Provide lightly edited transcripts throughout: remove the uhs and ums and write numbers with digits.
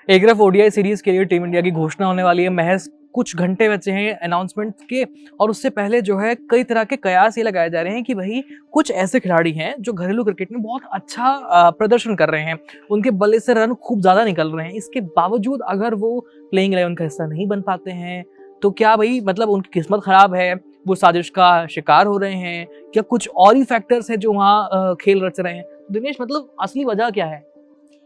एक तरफ ODI series के लिए टीम इंडिया की घोषणा होने वाली है, महज कुछ घंटे बचे हैं अनाउंसमेंट के, और उससे पहले जो है कई तरह के कयास ये लगाए जा रहे हैं कि भाई कुछ ऐसे खिलाड़ी हैं जो घरेलू क्रिकेट में बहुत अच्छा प्रदर्शन कर रहे हैं, उनके बल्ले से रन खूब ज्यादा निकल रहे हैं, इसके बावजूद अगर वो प्लेइंग 11 का हिस्सा नहीं बन पाते हैं तो क्या भाई मतलब उनकी किस्मत खराब है, वो साजिश का शिकार हो रहे हैं, क्या कुछ और ही फैक्टर्स है जो वहाँ खेल रच रहे हैं? दिनेश, मतलब असली वजह क्या है?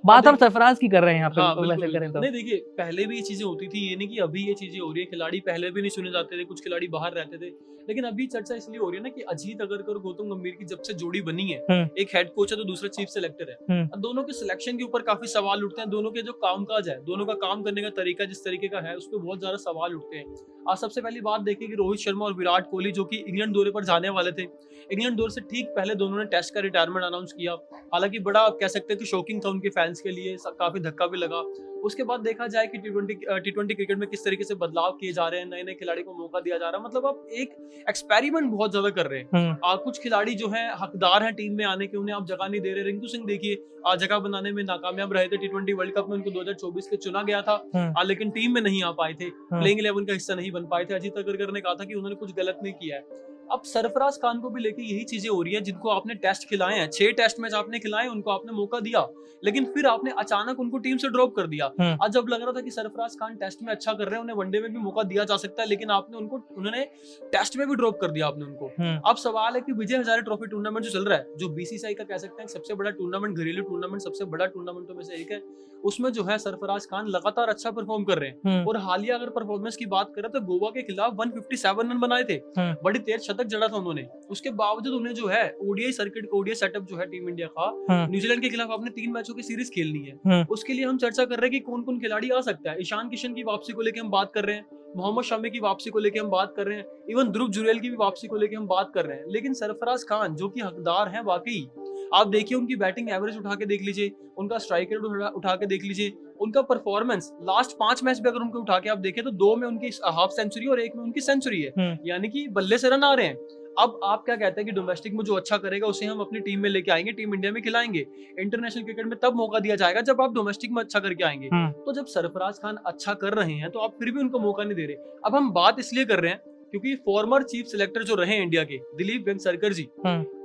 बात हम सरफराज की कर रहे हैं यहाँ पे। हाँ, वैसे बिल्कुल। करें तो नहीं देखिए, पहले भी ये चीजें होती थी, ये नहीं कि अभी ये चीजें हो रही है। खिलाड़ी पहले भी नहीं चुने जाते थे, कुछ खिलाड़ी बाहर रहते थे, लेकिन अभी चर्चा इसलिए हो रही है ना कि अजीत अगरकर और गौतम गंभीर की जब से जोड़ी बनी है, एक हेड कोच है तो दूसरा चीफ सेलेक्टर है, और दोनों के सिलेक्शन के ऊपर काफी सवाल उठते हैं। दोनों के जो कामकाज है, दोनों का काम करने का तरीका जिस तरीके का है, उस पर बहुत ज्यादा सवाल उठते हैं। आज सबसे पहली बात देखिए कि रोहित शर्मा और विराट कोहली जो कि इंग्लैंड दौरे पर जाने वाले थे, इंग्लैंड दौरे से ठीक पहले दोनों ने टेस्ट का रिटायरमेंट अनाउंस किया। हालांकि बड़ा आप कह सकते हैं कि शॉकिंग था उनके फैंस के लिए, काफी धक्का भी लगा। उसके बाद देखा जाए कि टी20 क्रिकेट में किस तरीके से बदलाव किए जा रहे हैं, नए नए खिलाड़ी को मौका दिया जा रहा है, मतलब आप एक एक्सपेरिमेंट बहुत ज्यादा कर रहे हैं। कुछ खिलाड़ी जो है हकदार हैं टीम में आने के, उन्हें आप जगह नहीं दे रहे। रिंकू सिंह देखिए, जगह बनाने में नाकामयाब रहे थे। टी20 वर्ल्ड कप में उनको 2024 के चुना गया था, लेकिन टीम में नहीं आ पाए थे, प्लेइंग 11 का हिस्सा नहीं बन पाए थे। अजीत अगरकर ने कहा था कि उन्होंने कुछ गलत नहीं किया है। अब सरफराज खान को भी लेके यही चीजें हो रही है, जिनको आपने टेस्ट खिलाए हैं, 6 टेस्ट मैच आपने खिलाए, उनको आपने मौका दिया, लेकिन फिर आपने अचानक उनको टीम से ड्रॉप कर दिया। आज जब लग रहा था कि सरफराज खान टेस्ट में अच्छा कर रहे हैं, उन्हें वनडे में भी मौका दिया जा सकता है, लेकिन आपने उन्होंने टेस्ट में भी ड्रॉप कर दिया आपने उनको। अब सवाल है कि विजय हजारे ट्रॉफी टूर्नामेंट जो चल रहा है, जो बीसीसीआई का कह सकते हैं सबसे बड़ा टूर्नामेंट, घरेलू टूर्नामेंट, सबसे बड़ा टूर्नामेंटों में से एक है, उसमें जो है सरफराज खान लगातार अच्छा परफॉर्म कर रहे हैं। और हालिया अगर परफॉर्मेंस की बात करें तो गोवा के खिलाफ 157 रन बनाए थे, बड़ी तेज शतक जड़ा था उन्होंने। उसके बावजूद उन्हें जो है ओडीआई सर्किट, ओडीआई सेटअप जो है टीम इंडिया का, न्यूजीलैंड के खिलाफ आपने 3 मैचों की सीरीज खेलनी है। उसके लिए हम चर्चा कर रहे हैं कि कौन कौन खिलाड़ी आ सकता है। ईशान किशन की वापसी को लेकर हम बात कर रहे हैं, मोहम्मद शमी की वापसी को लेकर हम बात कर रहे हैं, इवन ध्रुव जुरैल की भी वापसी को लेकर हम बात कर रहे हैं। लेकिन सरफराज खान जो कि हकदार हैं वाकई, आप देखिए उनकी बैटिंग एवरेज उठा के देख लीजिए, उनका स्ट्राइक रेट उठा के देख लीजिए, उनका परफॉर्मेंस लास्ट 5 मैच भी अगर उनको उठा के आप देखें तो 2 में उनकी हाफ सेंचुरी और 1 में उनकी सेंचुरी है, यानी कि बल्ले से रन आ रहे हैं। अब आप क्या कहते हैं कि डोमेस्टिक में जो अच्छा करेगा उसे हम अपनी टीम में लेके आएंगे, टीम इंडिया में खिलाएंगे। इंटरनेशनल क्रिकेट में तब मौका दिया जाएगा जब आप डोमेस्टिक में अच्छा करके आएंगे। तो जब सरफराज खान अच्छा कर रहे हैं तो आप फिर भी उनको मौका नहीं दे रहे। अब हम बात इसलिए कर रहे हैं क्योंकि फॉर्मर चीफ सिलेक्टर जो रहे इंडिया के, दिलीप वेंगसरकर जी,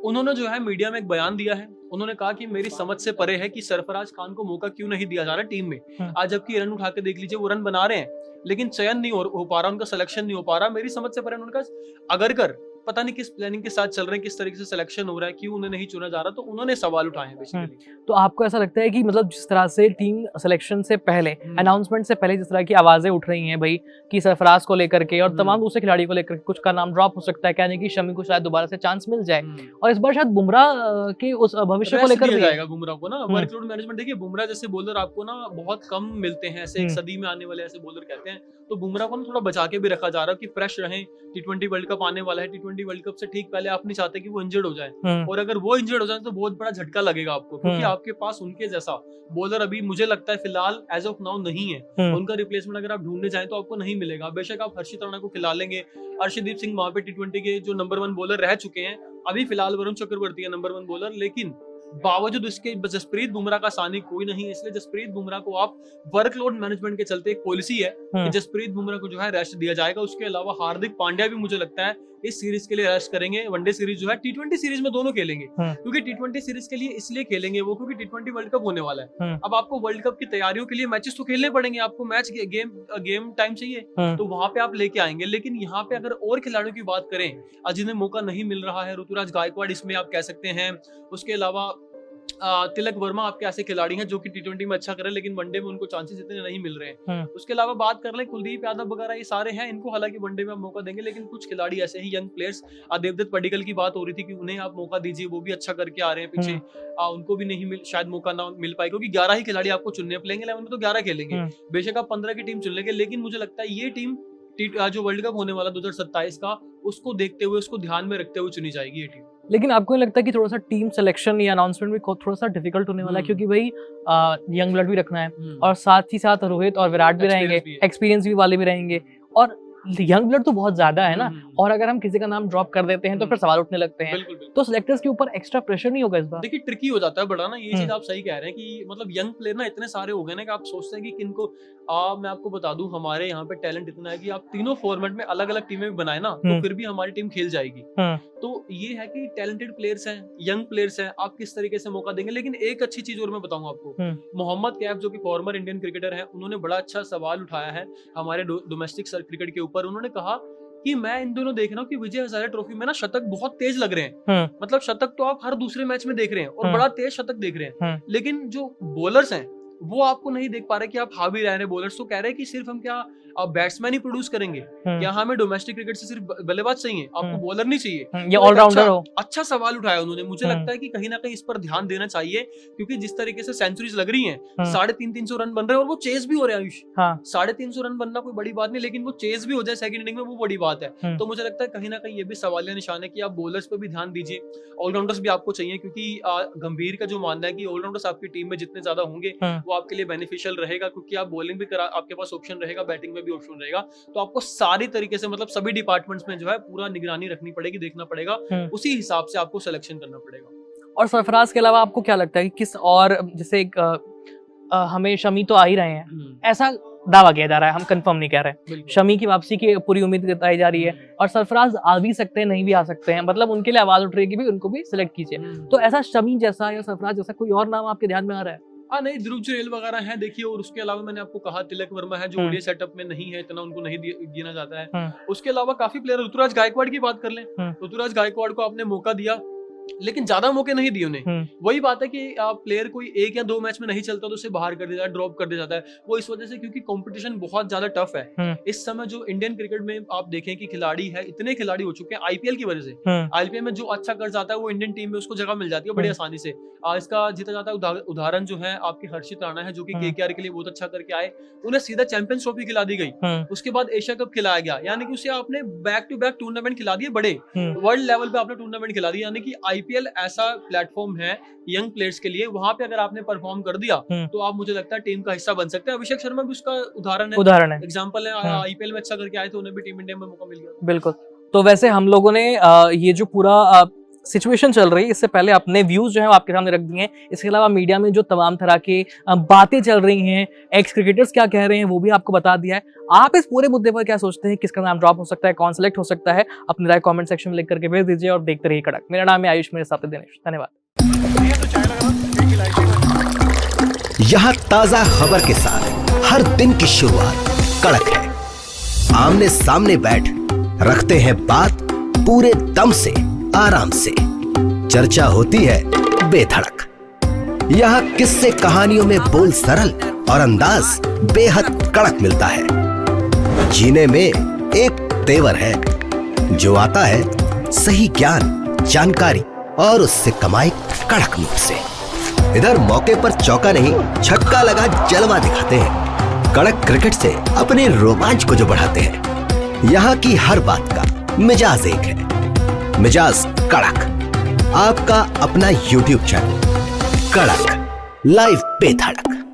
उन्होंने जो है मीडिया में एक बयान दिया है। उन्होंने कहा कि मेरी समझ से परे है कि सरफराज खान को मौका क्यों नहीं दिया जा रहा टीम में। आज जबकि रन उठा के देख लीजिए, वो रन बना रहे हैं लेकिन चयन नहीं हो पा रहा, उनका सिलेक्शन नहीं हो पा रहा। मेरी समझ से परे उनका अगरकर पता नहीं किस प्लानिंग के साथ चल रहे हैं, किस तरीके से सिलेक्शन हो रहा है, क्यों उन्हें नहीं चुना जा रहा, तो उन्होंने सवाल उठाए हैं बेसिकली। तो आपको ऐसा लगता है कि मतलब जिस तरह से टीम सिलेक्शन से पहले, अनाउंसमेंट से पहले जिस तरह की आवाजें उठ रही हैं भाई कि सरफराज को लेकर के और तमाम दूसरे खिलाड़ी को लेकर कुछ का नाम ड्रॉप हो सकता है, कहने की शमी को शायद दोबारा से चांस मिल जाए, और इस बार शायद बुमराह के उस भविष्य को लेकर जाएगा बुमराह को ना, वर्कलोड मैनेजमेंट। देखिए बुमराह जैसे बॉलर आपको ना बहुत कम मिलते हैं, ऐसे एक सदी में आने वाले ऐसे बॉलर कहते हैं, तो बुमराह को ना थोड़ा बचा के भी रखा जा रहा है कि फ्रेश रहें। टी20 वर्ल्ड कप आने वाला है, टी20 वर्ल्ड कप से ठीक पहले आप नहीं चाहते कि वो इंजर्ड हो जाए, और अगर वो इंजर्ड हो जाए तो बहुत बड़ा झटका लगेगा आपको, क्योंकि आपके पास उनके जैसा बॉलर अभी मुझे लगता है फिलहाल एज ऑफ नाउ नहीं है। उनका रिप्लेसमेंट अगर आप ढूंढने जाएं तो आपको नहीं मिलेगा। बेशक आप हर्षित राणा को खिला लेंगे, अर्शदीप सिंह वहां पे टी20 के जो नंबर 1 बॉलर रह चुके हैं, अभी फिलहाल वरुण चक्रवर्ती है नंबर 1 बॉलर, लेकिन बावजूद इसके जसप्रीत बुमराह का सानी कोई नहीं है। इसलिए जसप्रीत बुमराह को आप वर्कलोड मैनेजमेंट के चलते एक पॉलिसी है कि जसप्रीत बुमराह को जो है रेस्ट दिया जाएगा। उसके अलावा हार्दिक पांड्या भी मुझे लगता है इस सीरीज के लिए रेस्ट करेंगे। वनडे सीरीज जो है टी20 सीरीज में दोनों खेलेंगे, क्योंकि टी20 सीरीज के लिए इसलिए खेलेंगे वो क्योंकि टी20 वर्ल्ड कप होने वाला है। अब आपको वर्ल्ड कप की तैयारियों के लिए मैचेस तो खेलने पड़ेंगे, आपको मैच गेम टाइम चाहिए, तो वहां पे आप लेके आएंगे। लेकिन यहाँ पे अगर और खिलाड़ियों की बात करें जिन्हें मौका नहीं मिल रहा है, ऋतुराज गायकवाड़ इसमें आप कह सकते हैं, उसके अलावा तिलक वर्मा आपके ऐसे खिलाड़ी हैं जो कि टी20 में अच्छा कर रहे हैं लेकिन वनडे में उनको चांसेस इतने नहीं मिल रहे हैं। उसके अलावा बात कर लें कुलदीप यादव वगैरह, ये सारे हैं, इनको हालांकि वनडे में आप मौका देंगे, लेकिन कुछ खिलाड़ी ऐसे ही यंग प्लेयर्स, देवदत्त पडिक्कल की बात हो रही थी कि उन्हें आप मौका दीजिए, वो भी अच्छा करके आ रहे हैं पीछे, उनको भी नहीं शायद मौका ना मिल पाए, क्योंकि 11 ही खिलाड़ी आपको चुनने प्लेइंग 11 में तो 11 खेलेंगे, बेशक आप 15 की टीम चुन लेंगे, लेकिन मुझे लगता है ये टीम जो वर्ल्ड कप होने वाला 2027 का, उसको देखते हुए, उसको ध्यान में रखते हुए चुनी जाएगी ये टीम। लेकिन आपको नहीं लगता कि थोड़ा सा टीम सिलेक्शन या अनाउंसमेंट भी थोड़ा सा डिफिकल्ट होने वाला है, क्योंकि भाई यंग ब्लड भी रखना है और साथ ही साथ रोहित और विराट भी रहेंगे, एक्सपीरियंस भी वाले भी रहेंगे, और यंग ब्लड तो बहुत ज्यादा है ना, और अगर हम किसी का नाम ड्रॉप कर देते हैं तो फिर सवाल उठने लगते हैं। बिल्कुल बिल्कुल। तो सिलेक्टर्स के ऊपर एक्स्ट्रा प्रेशर नहीं होगा इस बार? देखिए ट्रिकी हो जाता है बड़ा ना, ये चीज आप सही कह रहे हैं कि मतलब यंग प्लेयर ना इतने सारे हो गए ना कि आप सोचते हैं कि किनको मैं आपको बता दूं, हमारे यहाँ पे टैलेंट इतना है कि आप तीनों फॉर्मेट में अलग अलग टीमें भी बनाए ना तो फिर भी हमारी टीम खेल जाएगी। तो ये है कि टैलेंटेड प्लेयर्स हैं, यंग प्लेयर्स हैं, आप किस तरीके से मौका देंगे। लेकिन एक अच्छी चीज और मैं बताऊंगा आपको, मोहम्मद कैफ जो कि फॉर्मर इंडियन क्रिकेटर है, उन्होंने बड़ा अच्छा सवाल उठाया है हमारे डोमेस्टिक क्रिकेट के ऊपर। उन्होंने कहा कि मैं इन दोनों देख रहा हूँ कि विजय हजारे ट्रॉफी में ना शतक बहुत तेज लग रहे हैं, मतलब शतक तो आप हर दूसरे मैच में देख रहे हैं और बड़ा तेज शतक देख रहे हैं, लेकिन जो बॉलर्स हैं वो आपको नहीं देख पा रहे कि आप हावी रह रहे हैं। बॉलर्स तो कह रहे हैं कि सिर्फ हम क्या बैट्समैन ही प्रोड्यूस करेंगे, क्या हमें डोमेस्टिक क्रिकेट से सिर्फ बल्लेबाज चाहिए, आपको बॉलर नहीं चाहिए? ये ऑलराउंडर हो। अच्छा सवाल उठाया उन्होंने। मुझे लगता है कि कहीं ना कहीं इस पर ध्यान देना चाहिए, क्योंकि जिस तरीके से सेंचुरीज लग रही हैं, 350 रन बन रहे हैं और वो चेज भी हो रहे हैं आयुष। 350 रन बनना कोई बड़ी बात नहीं, लेकिन वो चेज भी हो जाए सेकंड इनिंग में, वो बड़ी बात है। तो मुझे लगता है कहीं ना कहीं ये भी सवालिया निशान है कि आप बॉलर्स पे भी ध्यान दीजिए, ऑलराउंडर्स भी आपको चाहिए, क्योंकि गंभीर का जो मानना है कि ऑलराउंडर्स आपकी टीम में जितने ज्यादा होंगे वो आपके लिए बेनिफिशियल रहेगा, क्योंकि आप बॉलिंग भी आपके पास ऑप्शन रहेगा, बैटिंग में भी ऑप्शन रहेगा। तो आपको सारी तरीके से मतलब सभी डिपार्टमेंट्स में जो है पूरा निगरानी रखनी पड़ेगी, देखना पड़ेगा, उसी हिसाब से आपको सिलेक्शन करना पड़ेगा। और सरफराज के अलावा आपको क्या लगता है कि किस और, जैसे हमें शमी तो आ ही रहे हैं, ऐसा दावा किया जा रहा है, हम कंफर्म नहीं कह रहे, शमी की वापसी की पूरी उम्मीद जताई जा रही है, और सरफराज आ भी सकते हैं, नहीं भी आ सकते हैं, मतलब उनके लिए आवाज उठ रही है कि भी उनको भी सिलेक्ट कीजिए। तो ऐसा शमी जैसा या सरफराज जैसा कोई और नाम आपके ध्यान में आ रहा है? नहीं, ध्रुव जुरैल वगैरह हैं देखिए, और उसके अलावा मैंने आपको कहा तिलक वर्मा है जो ओडीआई सेटअप में नहीं है, इतना उनको नहीं गिना जाता है। उसके अलावा काफी प्लेयर, ऋतुराज गायकवाड़ की बात कर लें, ऋतुराज गायकवाड़ को आपने मौका दिया लेकिन ज्यादा मौके नहीं दिए उन्हें। वही बात है कि प्लेयर कोई 1 या 2 मैच में नहीं चलता तो उसे बाहर कर दिया जाता है, ड्रॉप कर दिया जाता है, वो इस वजह से क्योंकि कंपटीशन बहुत ज्यादा टफ है इस समय। जो इंडियन क्रिकेट में आप देखें कि खिलाड़ी है, इतने खिलाड़ी हो चुके हैं आईपीएल की वजह से। आईपीएल में जो अच्छा कर जाता है वो इंडियन टीम में उसको जगह मिल जाती है बड़ी आसानी से। इसका जीता जाता है उदाहरण जो है आपके हर्षित राणा है, जो कि केकेआर के लिए बहुत अच्छा करके आए, उन्हें सीधा चैंपियंस ट्रॉफी खिला दी गई, उसके बाद एशिया कप खिलाया गया, यानी कि उसे आपने बैक टू बैक टूर्नामेंट खिला दिए, बड़े वर्ल्ड लेवल पे आपने टूर्नामेंट खिला दिया। यानी कि आईपीएल ऐसा प्लेटफॉर्म है यंग प्लेयर्स के लिए, वहां पे अगर आपने परफॉर्म कर दिया तो आप मुझे लगता है टीम का हिस्सा बन सकते हैं। अभिषेक शर्मा भी उसका उदाहरण है, एग्जांपल है, आईपीएल में अच्छा करके आए थे, उन्हें भी टीम इंडिया में मौका मिल गया। बिल्कुल। तो वैसे हम लोगों ने ये जो पूरा सिचुएशन चल रही है, इससे पहले अपने व्यूज जो है आपके सामने रख दिए हैं। इसके अलावा मीडिया में जो तमाम तरह की बातें चल रही हैं, एक्स क्रिकेटर्स क्या कह रहे हैं, वो भी आपको बता दिया है। आप इस पूरे मुद्दे पर क्या सोचते हैं, किसका नाम ड्रॉप हो सकता है, कौन सेलेक्ट हो सकता है, अपनी राय कमेंट सेक्शन में लिख करके भेज दीजिए और देखते रहिए कड़क। मेरा नाम है आयुष, मेरे साथ दिनेश। धन्यवाद। यहाँ ताजा खबर के साथ हर दिन की शुरुआत कड़क है। आमने सामने बैठ रखते हैं बात पूरे दम से, आराम से चर्चा होती है बेधड़क। यहाँ किस्से कहानियों में बोल सरल और अंदाज बेहद कड़क मिलता है। जीने में एक तेवर है जो आता है सही ज्ञान जानकारी और उससे कमाई कड़क नोट से। इधर मौके पर चौका नहीं छक्का लगा जलवा दिखाते हैं। कड़क क्रिकेट से अपने रोमांच को जो बढ़ाते हैं। यहाँ की हर बात का मिजाज एक है, मिजाज कड़क। आपका अपना YouTube चैनल कड़क, लाइव बेधड़क।